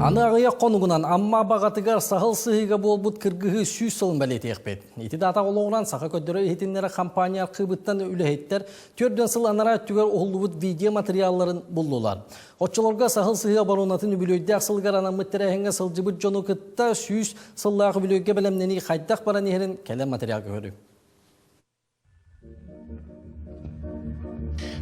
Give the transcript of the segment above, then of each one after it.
Аны ағыя қонуғынан амма бағатыгар сағыл сығыға болбут кыргығы сүйіз сылын бәлеті еқпет. Еті дата олуғынан сақа көттері етіндері компания қыбыттан үліхеттер түрден сыл анара түгер оғылуыт видео материалларын бұлдылар. Отчыларға сағыл сығыға баронатын үбілөйді ақсылғар анамыттері әңгі сылжыбыт жону кытта сүйіз сыллағы білөйге бәлемнені қайдақ баран ехерін кәлем материал көрі.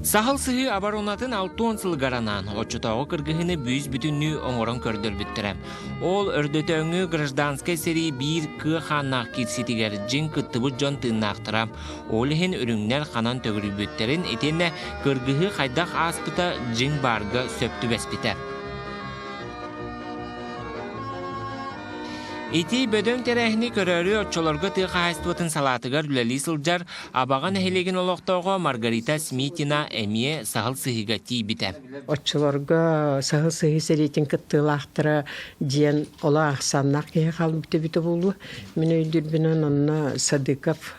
Сахал сыһы абаронатын 6 сылгаранан, отчутағы кыргыхыны бүйіз бүтінні оңырын көрдір бүттірі. Ол өрдөтөңі гражданскай сери бір кы ханнақ кирситігер жин кыттыбыт жон тыыннақтыра. Ол хен үріңнер ханан төгірі бүттерін етенне кыргыхы қайдақ аспыта жин барғы сөптü бәспітер. Ити бөдөң тәрәхіні көрөрі отчоларға тыға хайстуатын салатыгар үләлі сылжар абаған әхелеген олықтауға Маргарита Смитина әмие сағыл сығыға тейбіті. Отчоларға сағыл сығы сәретін кыттылақтыра ден ола ақсаннақ кеге қалып бүті болу. Мен өйдірбінен онына Садыков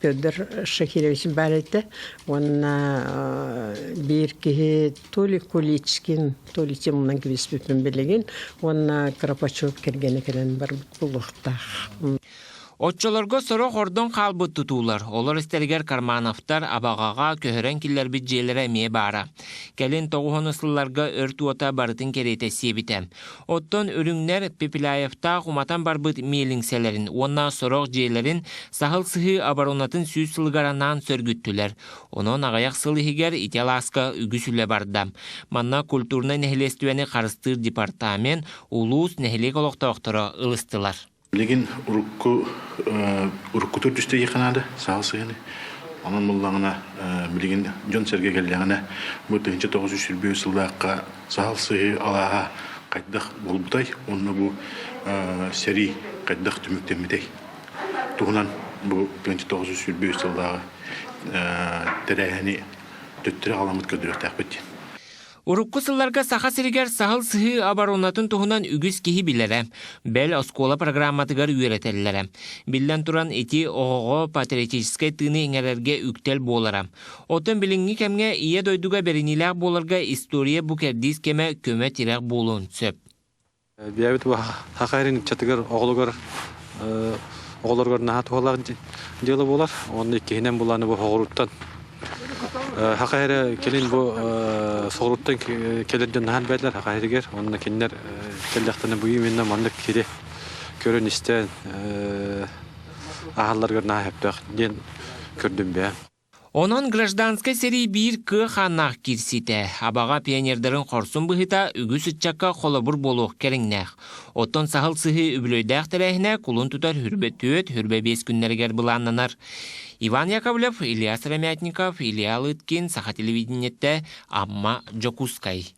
Пёдор Шахирович бар еті. Онына бір кеге Толи Куличкин, Толи Темунан кебес бүпін білеген. Онына Крапачов кергені келен бар. Отчолорго сорох ордон қалбыт тұтулар. Олар істергер Кармановтар абағаға көхірен киллер бітжейлері әмее бара. Кәлін тоғуғын ұсылларға өрт уота барытын керейте себіті. Оттон үріңнер Пепелаевта құматан барбыт мейліңселерін, онна сорох жейлерін сағыл сығы абаронатын сүйіз сылғаранан сөргіттілер. Онын ағаяқ сылығығер итяласка үгісілі бардам. Манна культурна нәхілестуәні қарыстыр департамент улус нәхілек олықтауқтыры ылыстылар. Леген уруккутур түсте еканады, сағыл сығыны. Оның мұллағына білеген Жон Серге келдіғана бұты 1903 сылдаққа сағыл сығы алаға қайдақ болбытай, оны бұл сәри қайдақ түміктемедей. Тұғынан бұл 1903 сылдағы тәрәйіні төттірі аламыт көдірек тәқпетті. Урукку сылларга саха сиригер сахал сыһы абаронатын туһунан үгүс киһи билере. Бел оскола программатыгар үйрәтелләре. Биллән туран эти ого патриотический тыны иңерерге үктел болара. Отын билинги кемге ие дойдуга бериниләк боларга история букердис кеме көмө тирәк болуын сөп. Биябит бу хакайрын чатыгар оголоргор нахат холар дело болар. Онда кенен буланы бу хогоруттан Хакайры келин бу соғыруттан келерден нахал бәділер хакайрыгер. Онына кенлер келдіқтіні бұйы менне мандық кере көрін істен ағаларғыр нахаптақ ден көрдім бе. Онон гражданскай сери бір кы ханнақ кирсите. Абаға пионердерін қорсын бұхыта үгі сүтчаққа қолабыр болуқ керіңнәқ. Оттон сағыл сығы үбілөйдәқ тәрәхіне құлын тұтар хүрбе төт, хүрбе 5 күннергер бұланнанар. Иван Яковлев, Илья Сырамятников, Илья Лыткин, Саха телевидениетте Амма Джокускай.